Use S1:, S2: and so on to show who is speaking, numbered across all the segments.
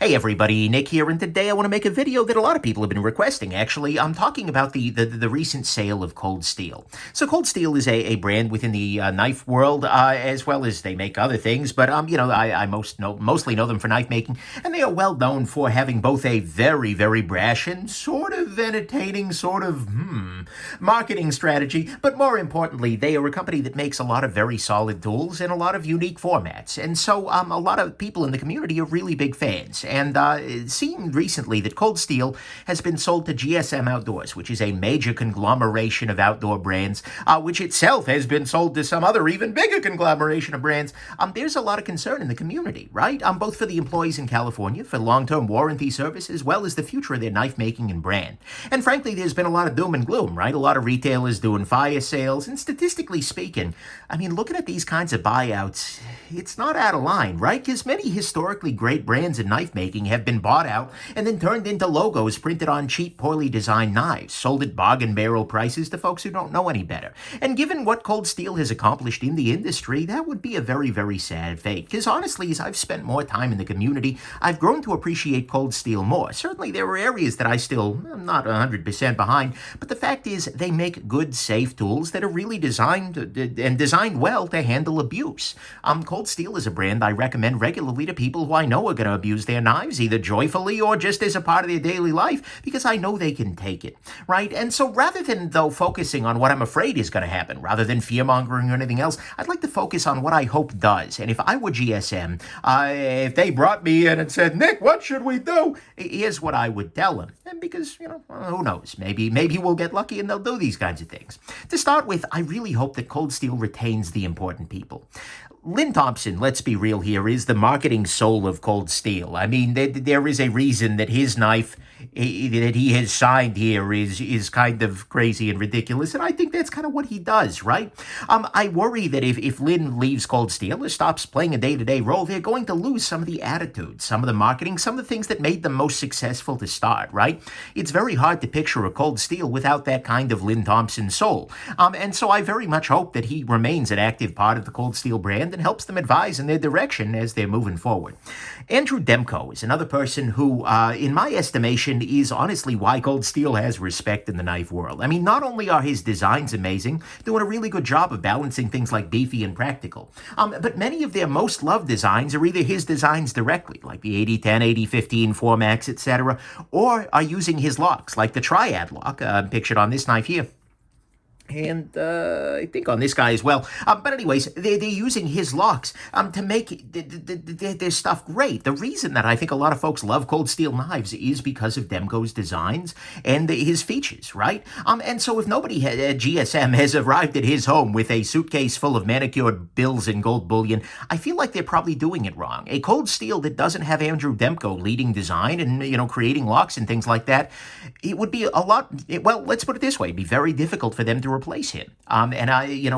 S1: Hey everybody, Nick here, and today I want to make a video that a lot of people have been requesting. Actually, I'm talking about the recent sale of Cold Steel. So Cold Steel is a brand within the knife world, as well as they make other things, but I mostly know them for knife making, and they are well known for having both a very brash and sort of entertaining marketing strategy, but more importantly, they are a company that makes a lot of very solid tools in a lot of unique formats. And so a lot of people in the community are really big fans. And it seemed recently that Cold Steel has been sold to GSM Outdoors, which is a major conglomeration of outdoor brands, which itself has been sold to some other even bigger conglomeration of brands. There's a lot of concern in the community, right? Both for the employees in California, for long-term warranty service, as well as the future of their knife making and brand. And frankly, there's been a lot of doom and gloom, right? A lot of retailers doing fire sales, and statistically speaking, I mean, looking at these kinds of buyouts, it's not out of line, right? Because many historically great brands in knife making have been bought out and then turned into logos printed on cheap, poorly designed knives, sold at bargain barrel prices to folks who don't know any better. And given what Cold Steel has accomplished in the industry, that would be a very sad fate. Because honestly, as I've spent more time in the community, I've grown to appreciate Cold Steel more. Certainly there are areas that I'm not 100% behind, but the fact is they make good, safe tools that are really designed well to handle abuse. Cold Steel is a brand I recommend regularly to people who I know are going to abuse their knives, either joyfully or just as a part of their daily life, because I know they can take it, right? And so rather than, though, focusing on what I'm afraid is going to happen, rather than fear-mongering or anything else, I'd like to focus on what I hope does. And if I were GSM, if they brought me in and said, Nick, what should we do? Here's what I would tell them. And because, who knows? Maybe we'll get lucky and they'll do these kinds of things. To start with, I really hope that Cold Steel retains the important people. Lynn Thompson, let's be real here, is the marketing soul of Cold Steel. I mean, there is a reason that his knife that he has signed here is kind of crazy and ridiculous, and I think that's kind of what he does, right? I worry that if Lynn leaves Cold Steel or stops playing a day-to-day role, they're going to lose some of the attitude, some of the marketing, some of the things that made them most successful to start, right? It's very hard to picture a Cold Steel without that kind of Lynn Thompson soul. And so I very much hope that he remains an active part of the Cold Steel brand and helps them advise in their direction as they're moving forward. Andrew Demko is another person who, in my estimation, is honestly why Cold Steel has respect in the knife world. I mean, not only are his designs amazing, doing a really good job of balancing things like beefy and practical, but many of their most loved designs are either his designs directly, like the 8010, 8015, Formax, etc., or are using his locks, like the Triad lock, pictured on this knife here. And I think on this guy as well. But anyways, they're using his locks to make their stuff great. The reason that I think a lot of folks love Cold Steel knives is because of Demko's designs and his features, right? And so if nobody at GSM has arrived at his home with a suitcase full of manicured bills and gold bullion, I feel like they're probably doing it wrong. A Cold Steel that doesn't have Andrew Demko leading design and, creating locks and things like that, it would be let's put it this way, it'd be very difficult for them to replace him.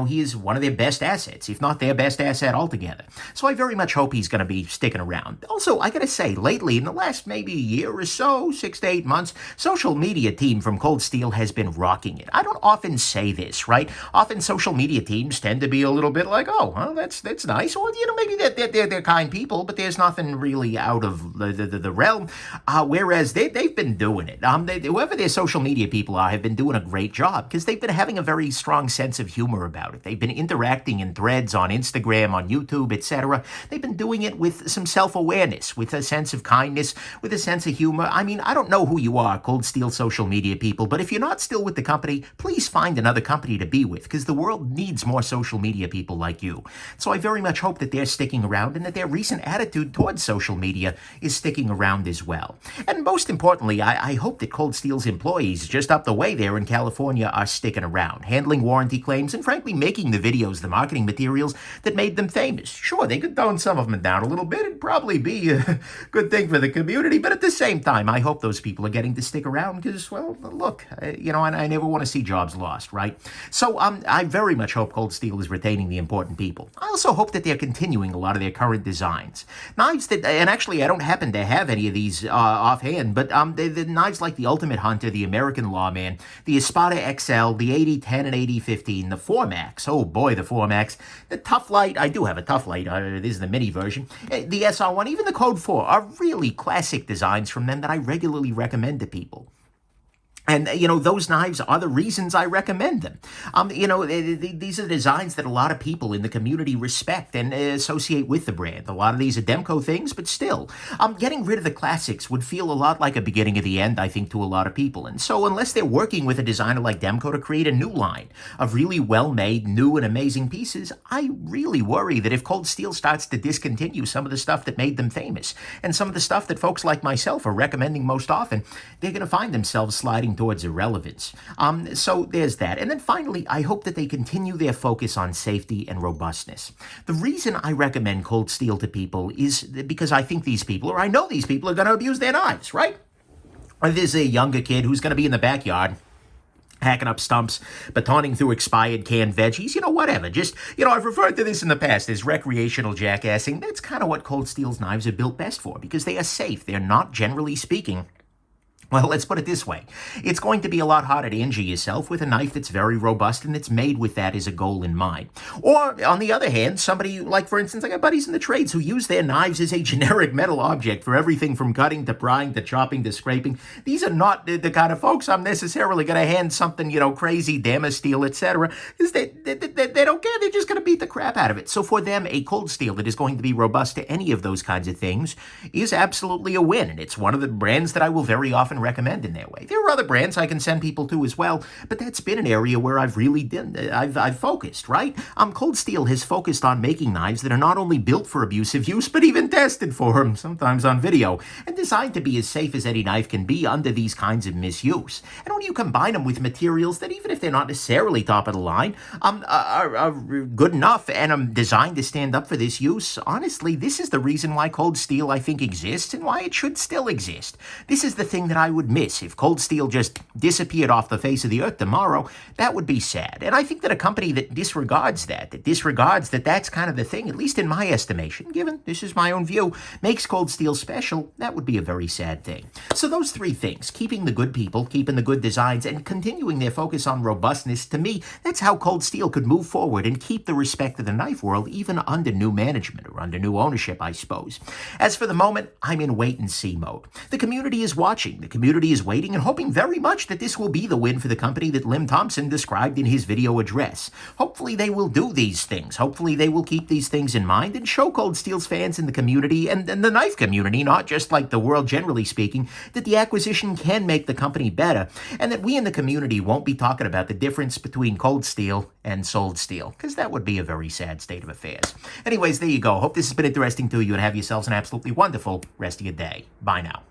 S1: He is one of their best assets, if not their best asset altogether. So I very much hope he's going to be sticking around. Also, I got to say, lately, in the last maybe year or so, 6 to 8 months, social media team from Cold Steel has been rocking it. I don't often say this, right? Often social media teams tend to be a little bit like, oh, well, that's nice. Or, maybe they're kind people, but there's nothing really out of the realm. Whereas they've been doing it. Whoever their social media people are have been doing a great job because they've been having a very strong sense of humor about it. They've been interacting in threads on Instagram, on YouTube, etc. They've been doing it with some self-awareness, with a sense of kindness, with a sense of humor. I mean, I don't know who you are, Cold Steel social media people, but if you're not still with the company, please find another company to be with, because the world needs more social media people like you. So I very much hope that they're sticking around and that their recent attitude towards social media is sticking around as well. And most importantly, I hope that Cold Steel's employees just up the way there in California are sticking around, handling warranty claims, and frankly making the videos, the marketing materials that made them famous. Sure, they could tone some of them down a little bit. It'd probably be a good thing for the community, but at the same time, I hope those people are getting to stick around because, well, look, I never want to see jobs lost, right? So I very much hope Cold Steel is retaining the important people. I also hope that they're continuing a lot of their current designs. Knives that, and actually I don't happen to have any of these offhand, but the knives like the Ultimate Hunter, the American Lawman, the Espada XL, the 8010, 8010 and 8015, the 4MAX. Oh boy, the 4MAX. The Tough Light, I do have a Tough Light. This is the mini version. The SR1, even the Code 4 are really classic designs from them that I regularly recommend to people. And, those knives are the reasons I recommend them. These are designs that a lot of people in the community respect and associate with the brand. A lot of these are Demco things, but still, getting rid of the classics would feel a lot like a beginning of the end, I think, to a lot of people. And so unless they're working with a designer like Demco to create a new line of really well-made, new and amazing pieces, I really worry that if Cold Steel starts to discontinue some of the stuff that made them famous and some of the stuff that folks like myself are recommending most often, they're going to find themselves sliding towards irrelevance. So there's that. And then finally, I hope that they continue their focus on safety and robustness. The reason I recommend Cold Steel to people is because I think these people, or I know these people, are going to abuse their knives, right? Or there's a younger kid who's going to be in the backyard hacking up stumps, batoning through expired canned veggies, whatever. Just, I've referred to this in the past as recreational jackassing. That's kind of what Cold Steel's knives are built best for, because they are safe. They're not, generally speaking, well, let's put it this way. It's going to be a lot harder to injure yourself with a knife that's very robust and that's made with that as a goal in mind. Or, on the other hand, somebody, like, for instance, I got buddies in the trades who use their knives as a generic metal object for everything from cutting to prying to chopping to scraping. These are not the kind of folks I'm necessarily going to hand something, crazy, damaged steel, etc. Because they don't care. They're just going to beat the crap out of it. So for them, a Cold Steel that is going to be robust to any of those kinds of things is absolutely a win. And it's one of the brands that I will very often recommend in their way. There are other brands I can send people to as well, but that's been an area where I've really I've focused, right? Cold Steel has focused on making knives that are not only built for abusive use, but even tested for them, sometimes on video, and designed to be as safe as any knife can be under these kinds of misuse. And when you combine them with materials that, even if they're not necessarily top of the line, are good enough and designed to stand up for this use, honestly, this is the reason why Cold Steel, I think, exists and why it should still exist. This is the thing that I would miss. If Cold Steel just disappeared off the face of the earth tomorrow, that would be sad. And I think that a company that disregards that that's kind of the thing, at least in my estimation, given this is my own view, makes Cold Steel special, that would be a very sad thing. So those three things, keeping the good people, keeping the good designs, and continuing their focus on robustness, to me, that's how Cold Steel could move forward and keep the respect of the knife world, even under new management or under new ownership, I suppose. As for the moment, I'm in wait-and-see mode. The community is watching. The community is waiting and hoping very much that this will be the win for the company that Lim Thompson described in his video address. Hopefully they will do these things. Hopefully they will keep these things in mind and show Cold Steel's fans in the community and the knife community, not just like the world generally speaking, that the acquisition can make the company better, and that we in the community won't be talking about the difference between Cold Steel and Sold Steel, because that would be a very sad state of affairs. Anyways, there you go. Hope this has been interesting to you, and have yourselves an absolutely wonderful rest of your day. Bye now.